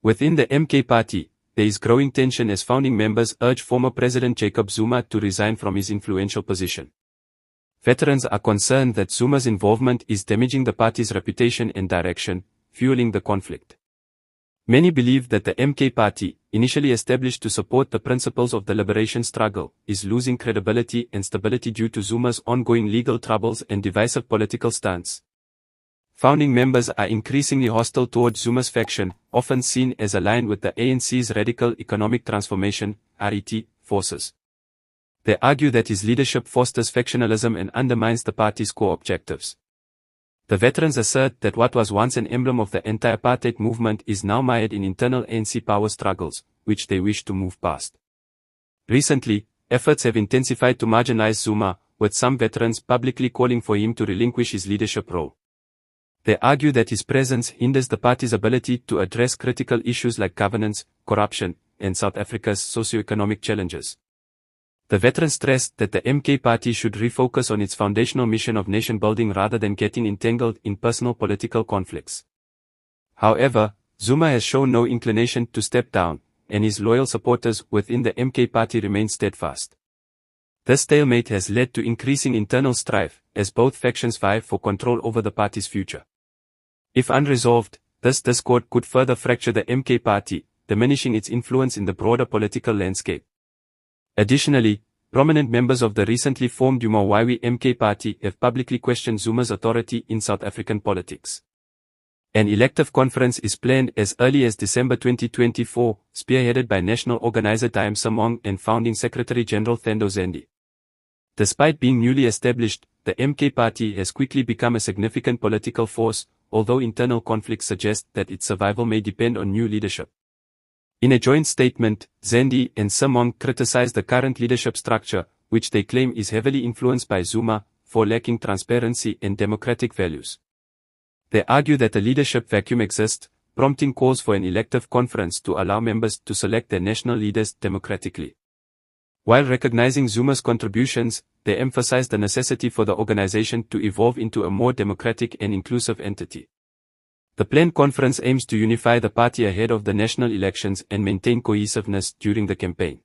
Within the MK party, there is growing tension as founding members urge former President Jacob Zuma to resign from his influential position. Veterans are concerned that Zuma's involvement is damaging the party's reputation and direction, fueling the conflict. Many believe that the MK party, initially established to support the principles of the liberation struggle, is losing credibility and stability due to Zuma's ongoing legal troubles and divisive political stance. Founding members are increasingly hostile towards Zuma's faction, often seen as aligned with the ANC's Radical Economic Transformation (RET) forces. They argue that his leadership fosters factionalism and undermines the party's core objectives. The veterans assert that what was once an emblem of the anti-apartheid movement is now mired in internal ANC power struggles, which they wish to move past. Recently, efforts have intensified to marginalize Zuma, with some veterans publicly calling for him to relinquish his leadership role. They argue that his presence hinders the party's ability to address critical issues like governance, corruption, and South Africa's socio-economic challenges. The veterans stressed that the MK party should refocus on its foundational mission of nation building rather than getting entangled in personal political conflicts. However, Zuma has shown no inclination to step down, and his loyal supporters within the MK party remain steadfast. This stalemate has led to increasing internal strife, as both factions vie for control over the party's future. If unresolved, this discord could further fracture the MK party, diminishing its influence in the broader political landscape. Additionally, prominent members of the recently formed Humiliated MK party have publicly questioned Zuma's authority in South African politics. An elective conference is planned as early as December 2024, spearheaded by national organizer Jacob Zuma and founding Secretary General Thando Zandi. Despite being newly established, the MK party has quickly become a significant political force, although internal conflicts suggest that its survival may depend on new leadership. In a joint statement, Zandi and Zuma criticized the current leadership structure, which they claim is heavily influenced by Zuma, for lacking transparency and democratic values. They argue that a leadership vacuum exists, prompting calls for an elective conference to allow members to select their national leaders democratically. While recognizing Zuma's contributions, they emphasize the necessity for the organization to evolve into a more democratic and inclusive entity. The planned conference aims to unify the party ahead of the national elections and maintain cohesiveness during the campaign.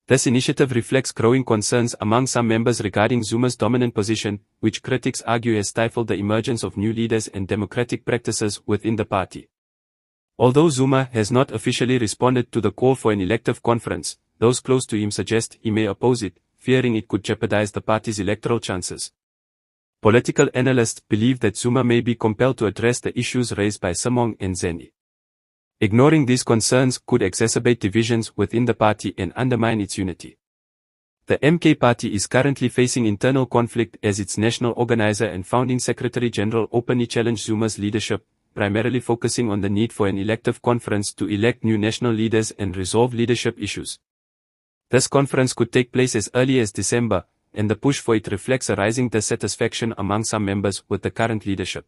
This initiative reflects growing concerns among some members regarding Zuma's dominant position, which critics argue has stifled the emergence of new leaders and democratic practices within the party. Although Zuma has not officially responded to the call for an elective conference, those close to him suggest he may oppose it, fearing it could jeopardize the party's electoral chances. Political analysts believe that Zuma may be compelled to address the issues raised by Zuma and Zandi. Ignoring these concerns could exacerbate divisions within the party and undermine its unity. The MK party is currently facing internal conflict as its national organizer and founding Secretary General openly challenged Zuma's leadership, primarily focusing on the need for an elective conference to elect new national leaders and resolve leadership issues. This conference could take place as early as December, and the push for it reflects a rising dissatisfaction among some members with the current leadership.